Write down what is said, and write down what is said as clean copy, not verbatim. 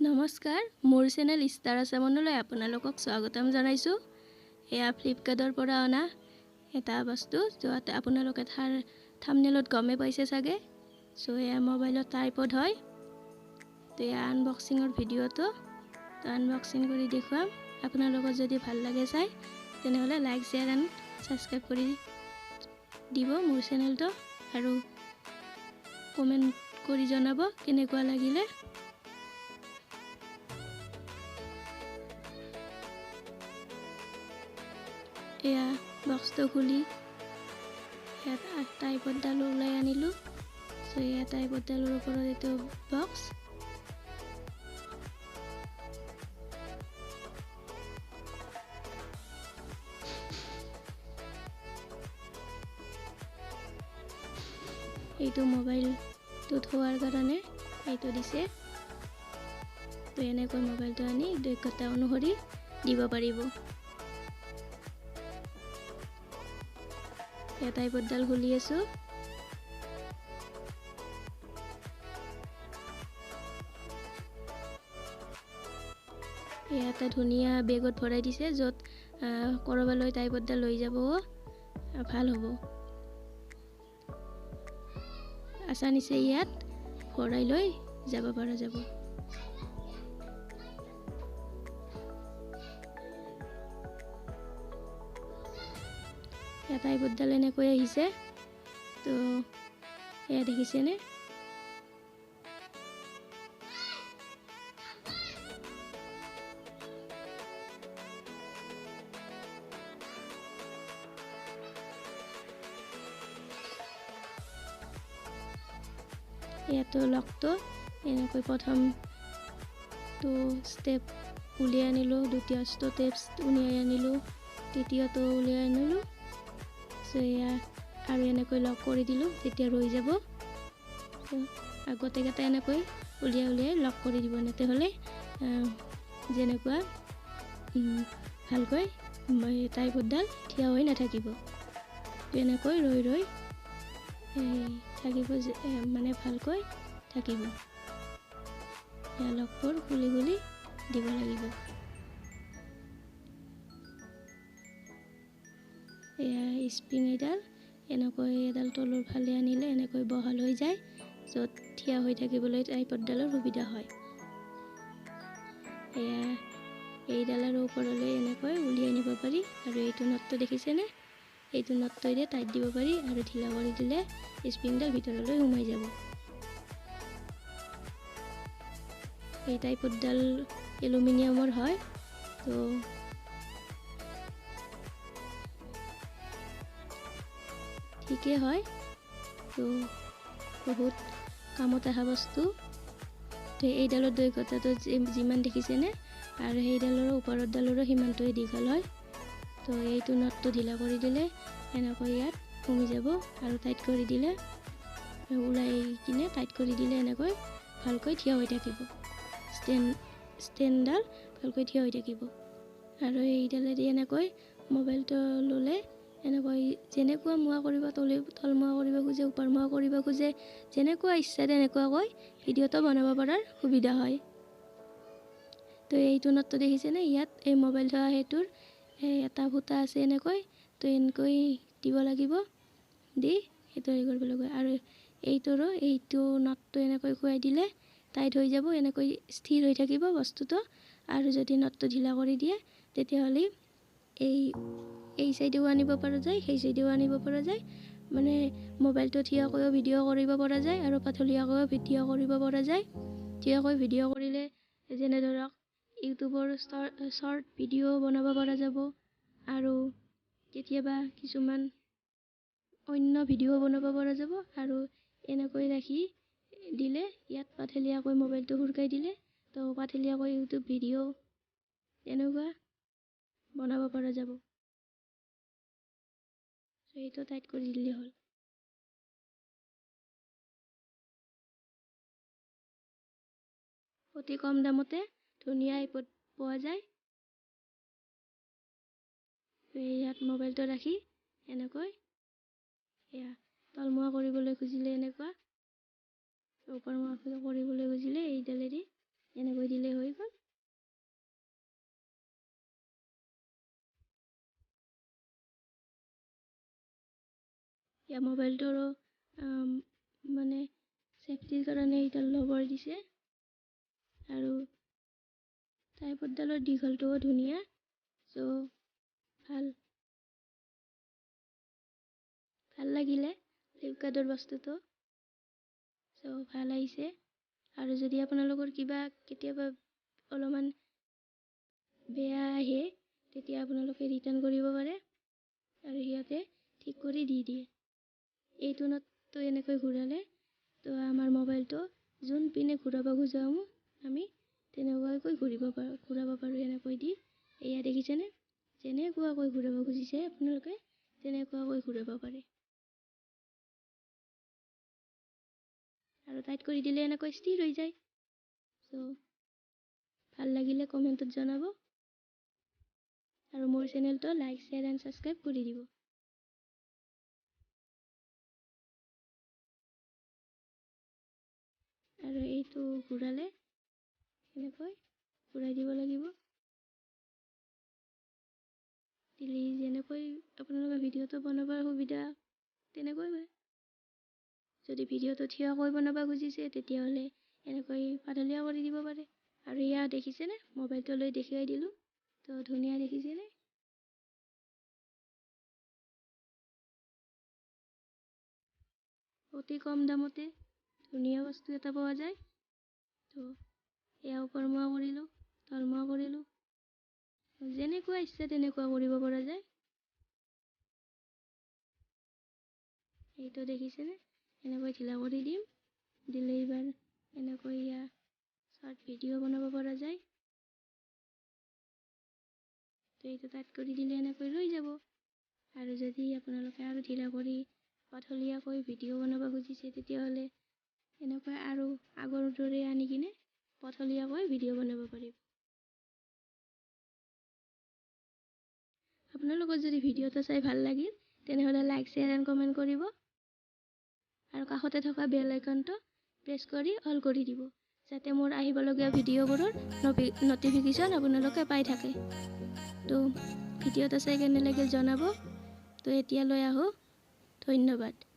নমস্কাৰ, মোৰ channel star আছামলৈ আপোনালোকক স্বাগতম জনাইছোঁ। এয়া ফ্লিপকাৰ্টৰ পৰা অনা এটা বস্তু, য'ত আপোনালোকে থাম্বনেইলত গমে পাইছে চাগে। চ' এয়া মোবাইলৰ ট্ৰাইপড হয়। তো এয়া আনবক্সিঙৰ ভিডিঅ'টো আনবক্সিং কৰি দেখুৱাম। আপোনালোকৰ যদি ভাল লাগে চাই, তেনেহ'লে লাইক, শ্বেয়াৰ এণ্ড ছাবস্ক্ৰাইব কৰি দিব মোৰ চেনেলটো, আৰু কমেণ্ট কৰি জনাব কেনেকুৱা লাগিলে। এয়া বক্সটো খুলি ইয়াত ট্ৰাইপডডাল ওলাই আনিলোঁ। চ' এয়া ট্ৰাইপডডালৰ ওপৰত এইটো বক্স। এইটো মোবাইলটো থোৱাৰ কাৰণে এইটো দিছে। তো এনেকৈ মোবাইলটো আনি দক্ষতা অনুসৰি দিব পাৰিব। এয়া ট্ৰাইপডডাল খুলি আছোঁ। এয়া এটা ধুনীয়া বেগত ভৰাই দিছে, য'ত ক'ৰবালৈ ট্ৰাইপডডাল লৈ যাব ভাল হ'ব। আসানিছে ইয়াত ভৰাই লৈ যাব পৰা যাব। এয়া ট্ৰাইপডডাল এনেকৈ আহিছে। তো এয়া দেখিছেনে? ইয়াতো লকটো এনেকৈ প্ৰথমটো ষ্টেপ উলিয়াই আনিলোঁ, দ্বিতীয় ষ্টেপ উলিয়াই আনিলোঁ, তৃতীয়টো উলিয়াই আনিলোঁ। চ' এয়া আৰু এনেকৈ লক কৰি দিলোঁ, তেতিয়া ৰৈ যাব। আগতেকেইটা এনেকৈ উলিয়াই লক কৰি দিব, তেতিয়াহ'লে যেনেকুৱা ভালকৈ ট্ৰাইপডডাল থিয় হৈ নাথাকিব। এনেকৈ ৰৈ থাকিব, মানে ভালকৈ থাকিব। এয়া লকবোৰ খুলি দিব লাগিব। এয়া স্প্ৰিং এডাল এনেকৈ এডাল তলৰ ফালে আনিলে এনেকৈ বহল হৈ যায়, য'ত থিয় হৈ থাকিবলৈ ট্ৰাইপডডালৰ সুবিধা হয়। এয়া এইডালৰ ওপৰলৈ এনেকৈ উলিয়াই নিব পাৰি, আৰু এইটো নটটো দেখিছেনে? এইটো নটটোৰে টাইট দিব পাৰি, আৰু ঢিলা কৰি দিলে স্প্ৰিংডাল ভিতৰলৈ সোমাই যাব। এই ট্ৰাইপডডাল এলুমিনিয়ামৰ হয়। তো ঠিকেই হয়। তো বহুত কামত অহা বস্তু। তো এইডালৰ দৈৰ্ঘ্যতাটো যিমান দেখিছেনে, আৰু সেইডালৰ ওপৰৰডালৰো সিমানটোৱে দীঘল হয়। তো এইটো নটটো ঢিলা কৰি দিলে এনেকৈ ইয়াত সোমাই যাব, আৰু টাইট কৰি দিলে ওলাই কিনে টাইট কৰি দিলে এনেকৈ ভালকৈ থিয় হৈ থাকিব। ষ্টেণ্ডডাল ভালকৈ থিয় হৈ থাকিব। আৰু এইডালেদি এনেকৈ মোবাইলটো ল'লে এনেকৈ যেনেকুৱা মুৱা কৰিব, তল মুৱা কৰিব খোজে, ওপৰ মুৱা কৰিব খোজে, যেনেকুৱা ইচ্ছা তেনেকুৱাকৈ ভিডিঅ'টো বনাব পৰাৰ সুবিধা হয়। তো এইটো নটটো দেখিছেনে? ইয়াত এই মোবাইল থোৱা সেইটোৰ এটা ফুটা আছে এনেকৈ। তো এনেকৈ দিব লাগিব, দি সেইটো হেৰি কৰিব লাগিব। আৰু এইটো নটটো এনেকৈ খুৱাই দিলে টাইট হৈ যাব, এনেকৈ স্থিৰ হৈ থাকিব বস্তুটো। আৰু যদি নটটো ঢিলা কৰি দিয়ে, তেতিয়াহ'লে এই চাইডেও আনিব পৰা যায়, সেই চাইডেও আনিব পৰা যায়। মানে মোবাইলটো থিয়কৈও ভিডিঅ' কৰিব পৰা যায়, আৰু পাতলীয়াকৈও ভিডিঅ' কৰিব পৰা যায়। থিয়কৈ ভিডিঅ' কৰিলে যেনে ধৰক ইউটিউবৰ শ্বৰ্ট ভিডিঅ' বনাব পৰা যাব, আৰু কেতিয়াবা কিছুমান অন্য ভিডিঅ' বনাব পৰা যাব। আৰু এনেকৈ ৰাখি দিলে, ইয়াত পাতলীয়াকৈ মোবাইলটো সুৰকাই দিলে, তো পাতলীয়াকৈ ইউটিউব ভিডিঅ' এনেকুৱা বনাব পৰা যাব। সেইটো টাইট কৰি দিলে হ'ল। অতি কম দামতে ধুনীয়া আইপড পোৱা যায়। ইয়াত মোবাইলটো ৰাখি এনেকৈ এয়া তলমুৱা কৰিবলৈ খুজিলে এনেকুৱা, ওপৰমুৱা কৰিবলৈ খুজিলে এইডালেদি এনেকৈ দিলেই হৈ ইয়াৰ মোবাইলটোৰো মানে ছেফটিৰ কাৰণে এইডাল ৰবৰ দিছে আৰু ট্ৰাইপডডালৰ দীঘলটোও ধুনীয়া। চ' ভাল লাগিলে ফ্লিপকাৰ্টৰ বস্তুটো। চ' ভাল আহিছে। আৰু যদি আপোনালোকৰ কিবা কেতিয়াবা অলপমান বেয়া আহে তেতিয়া আপোনালোকে ৰিটাৰ্ণ কৰিব পাৰে আৰু সিহঁতে ঠিক কৰি দি দিয়ে। এইটো নটটো এনেকৈ ঘূৰালে তো আমাৰ মোবাইলটো যোন পিনে ঘূৰাব খোজোঁ আমি তেনেকুৱাকৈ ঘূৰাব পাৰোঁ এনেকৈ দি। এয়া দেখিছেনে? যেনেকুৱাকৈ ঘূৰাব খুজিছে আপোনালোকে তেনেকুৱাকৈ ঘূৰাব পাৰে। আৰু টাইট কৰি দিলে এনেকৈ স্থিৰ হৈ যায়। চ' ভাল লাগিলে কমেণ্টত জনাব আৰু মোৰ চেনেলটো লাইক, শ্বেয়াৰ এণ্ড ছাবস্ক্ৰাইব কৰি দিব। আৰু এইটো ঘূৰালে এনেকৈ ঘূৰাই দিব লাগিব। দিলে যেনেকৈ আপোনালোকে ভিডিঅ'টো বনাবৰ সুবিধা তেনেকৈ হয়। যদি ভিডিঅ'টো থিয়কৈ বনাব খুজিছে তেতিয়াহ'লে এনেকৈ পাতলীয়া কৰি দিব পাৰে। আৰু এয়া দেখিছেনে? মোবাইলটো লৈ দেখুৱাই দিলোঁ। তো ধুনীয়া দেখিছেনে? অতি কম দামতে ধুনীয়া বস্তু এটা পোৱা যায়। তো এয়া ওপৰমুৱা কৰিলোঁ, তলমুৱা কৰিলোঁ, যেনেকুৱা ইচ্ছা তেনেকুৱা কৰিব পৰা যায়। এইটো দেখিছেনে? এনেকৈ ঢিলা কৰি দিম, দিলে এইবাৰ এনেকৈ এয়া শ্বৰ্ট ভিডিঅ' বনাব পৰা যায়। তো এইটো টাইট কৰি দিলে এনেকৈ ৰৈ যাব। আৰু যদি আপোনালোকে আৰু ঢিলা কৰি পাতলীয়াকৈ ভিডিঅ' বনাব খুজিছে তেতিয়াহ'লে এনেকৈ আৰু আগৰ দৰে আনি কিনে পাতলীয়াকৈ ভিডিঅ' বনাব পাৰিব। আপোনালোকৰ যদি ভিডিঅ'টো চাই ভাল লাগিল তেনেহ'লে লাইক, শ্বেয়াৰ এণ্ড কমেণ্ট কৰিব আৰু কাষতে থকা বেল আইকনটো প্ৰেছ কৰি অল কৰি দিব যাতে মোৰ আহিবলগীয়া ভিডিঅ'বোৰৰ নটিফিকেশ্যন আপোনালোকে পাই থাকে। তো ভিডিঅ'টো চাই কেনে লাগিল জনাব। তো এতিয়ালৈ আহোঁ, ধন্যবাদ।